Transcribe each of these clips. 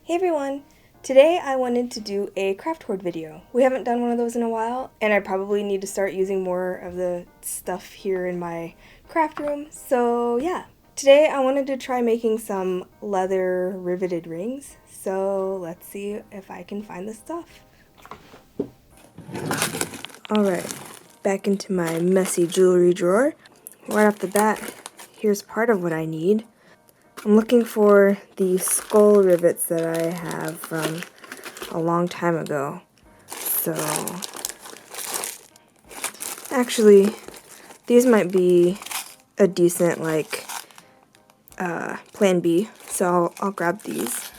Hey everyone! Today I wanted to do a craft hoard video. We haven't done one of those in a while, and I probably need to start using more of the stuff here in my craft room, so yeah. Today I wanted to try making some leather riveted rings, so let's see if I can find the stuff. Alright, back into my messy jewelry drawer. Right off the bat, here's part of what I need. I'm looking for the skull rivets that I have from a long time ago. So, actually, these might be a decent, plan B, so I'll grab these.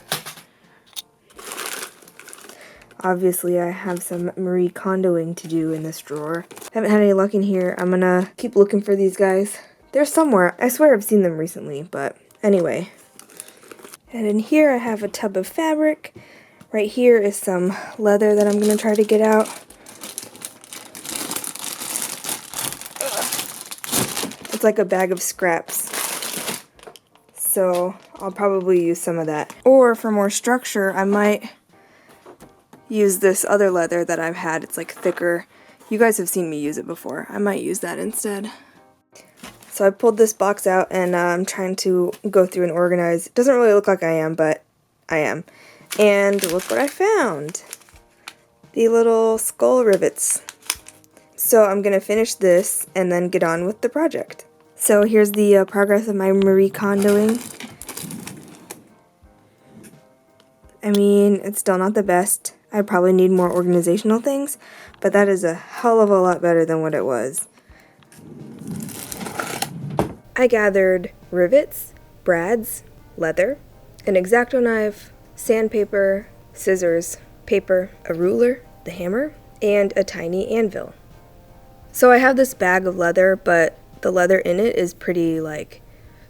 Obviously, I have some Marie Kondoing to do in this drawer. Haven't had any luck in here. I'm gonna keep looking for these guys. They're somewhere. I swear I've seen them recently, but anyway. And in here I have a tub of fabric. Right here is some leather that I'm gonna try to get out. It's like a bag of scraps. So I'll probably use some of that. Or for more structure, I might use this other leather that I've had. It's like thicker. You guys have seen me use it before. I might use that instead. So I pulled this box out and I'm trying to go through and organize. It doesn't really look like I am, but I am. And look what I found. The little skull rivets. So I'm going to finish this and then get on with the project. So here's the progress of my Marie Kondoing. I mean, it's still not the best. I probably need more organizational things, but that is a hell of a lot better than what it was. I gathered rivets, brads, leather, an X-Acto knife, sandpaper, scissors, paper, a ruler, the hammer, and a tiny anvil. So I have this bag of leather, but the leather in it is pretty,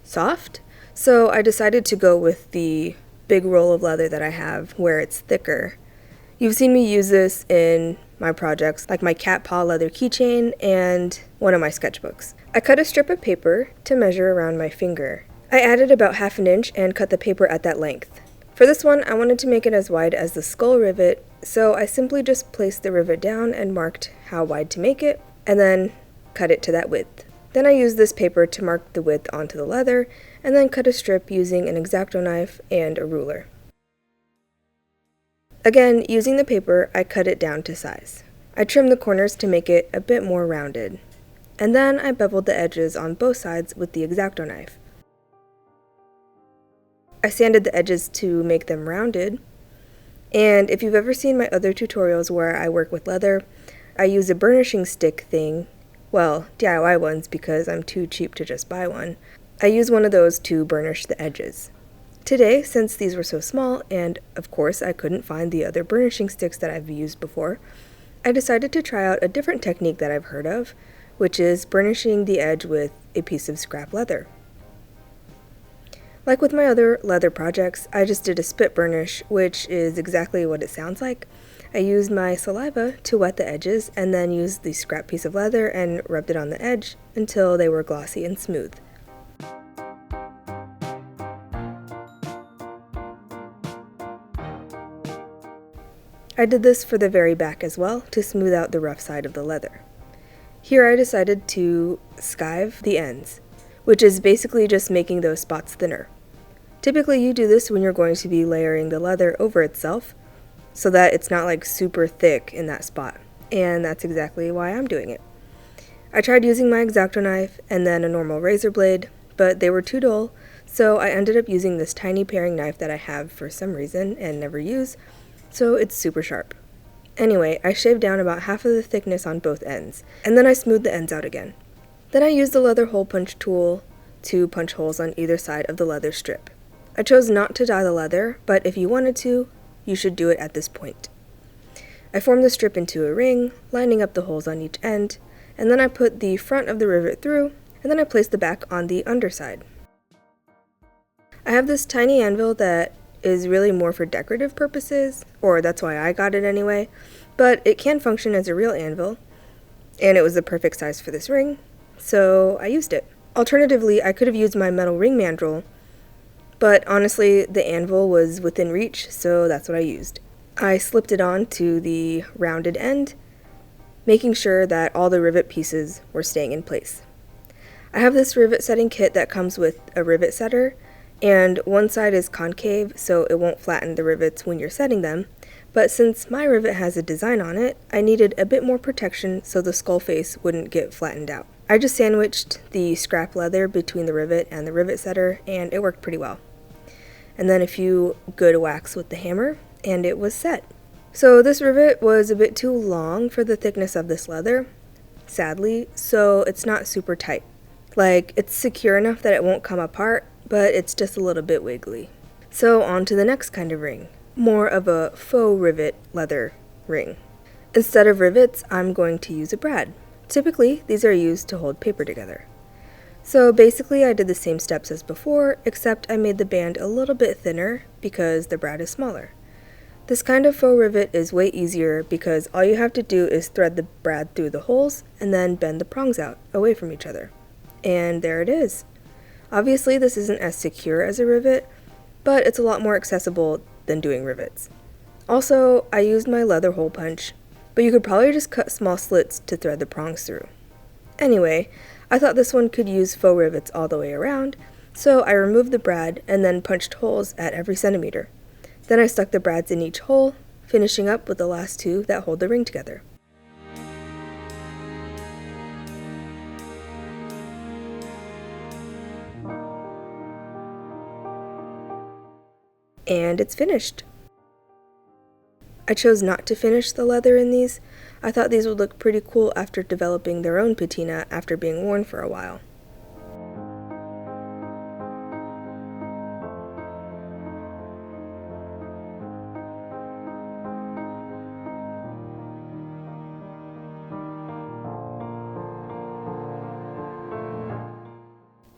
soft. So I decided to go with the big roll of leather that I have where it's thicker. You've seen me use this in my projects, like my cat paw leather keychain and one of my sketchbooks. I cut a strip of paper to measure around my finger. I added about 1/2 inch and cut the paper at that length. For this one, I wanted to make it as wide as the skull rivet, so I simply just placed the rivet down and marked how wide to make it, and then cut it to that width. Then I used this paper to mark the width onto the leather, and then cut a strip using an X-Acto knife and a ruler. Again, using the paper, I cut it down to size. I trimmed the corners to make it a bit more rounded. And then I beveled the edges on both sides with the X-Acto knife. I sanded the edges to make them rounded. And if you've ever seen my other tutorials where I work with leather, I use a burnishing stick thing. Well, DIY ones because I'm too cheap to just buy one. I use one of those to burnish the edges. Today, since these were so small, and of course I couldn't find the other burnishing sticks that I've used before, I decided to try out a different technique that I've heard of, which is burnishing the edge with a piece of scrap leather. Like with my other leather projects, I just did a spit burnish, which is exactly what it sounds like. I used my saliva to wet the edges and then used the scrap piece of leather and rubbed it on the edge until they were glossy and smooth. I did this for the very back as well to smooth out the rough side of the leather. Here I decided to skive the ends, which is basically just making those spots thinner. Typically you do this when you're going to be layering the leather over itself so that it's not super thick in that spot, and that's exactly why I'm doing it. I tried using my X-Acto knife and then a normal razor blade, but they were too dull, so I ended up using this tiny paring knife that I have for some reason and never use, so it's super sharp. Anyway, I shaved down about half of the thickness on both ends, and then I smoothed the ends out again. Then I used the leather hole punch tool to punch holes on either side of the leather strip. I chose not to dye the leather, but if you wanted to, you should do it at this point. I formed the strip into a ring, lining up the holes on each end, and then I put the front of the rivet through, and then I placed the back on the underside. I have this tiny anvil that is really more for decorative purposes, or that's why I got it anyway, but it can function as a real anvil, and it was the perfect size for this ring, so I used it. Alternatively, I could have used my metal ring mandrel, But honestly, the anvil was within reach, so that's what I used. I slipped it on to the rounded end, making sure that all the rivet pieces were staying in place. I have this rivet setting kit that comes with a rivet setter, and one side is concave so it won't flatten the rivets when you're setting them, but since my rivet has a design on it, I needed a bit more protection so the skull face wouldn't get flattened out. I just sandwiched the scrap leather between the rivet and the rivet setter, and it worked pretty well. And then a few good whacks with the hammer, and it was set. So this rivet was a bit too long for the thickness of this leather, sadly, so it's not super tight. Like, it's secure enough that it won't come apart, but it's just a little bit wiggly. So on to the next kind of ring, more of a faux rivet leather ring. Instead of rivets, I'm going to use a brad. Typically, these are used to hold paper together. So basically I did the same steps as before, except I made the band a little bit thinner because the brad is smaller. This kind of faux rivet is way easier because all you have to do is thread the brad through the holes and then bend the prongs out away from each other. And there it is. Obviously this isn't as secure as a rivet, but it's a lot more accessible than doing rivets. Also, I used my leather hole punch, but you could probably just cut small slits to thread the prongs through. Anyway, I thought this one could use faux rivets all the way around, so I removed the brad and then punched holes at every centimeter. Then I stuck the brads in each hole, finishing up with the last two that hold the ring together. And it's finished. I chose not to finish the leather in these. I thought these would look pretty cool after developing their own patina after being worn for a while.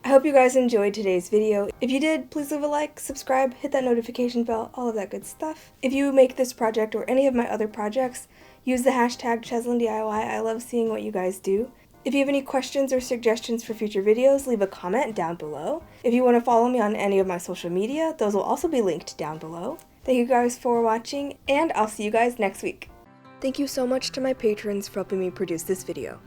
I hope you guys enjoyed today's video. If you did, please leave a like, subscribe, hit that notification bell, all of that good stuff. If you make this project or any of my other projects, use the hashtag CheslynDIY. I love seeing what you guys do. If you have any questions or suggestions for future videos, leave a comment down below. If you want to follow me on any of my social media, those will also be linked down below. Thank you guys for watching, and I'll see you guys next week. Thank you so much to my patrons for helping me produce this video.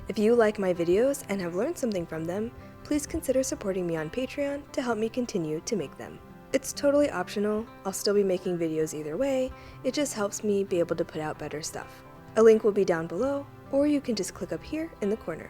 If you like my videos and have learned something from them, please consider supporting me on Patreon to help me continue to make them. It's totally optional. I'll still be making videos either way. It just helps me be able to put out better stuff. A link will be down below, or you can just click up here in the corner.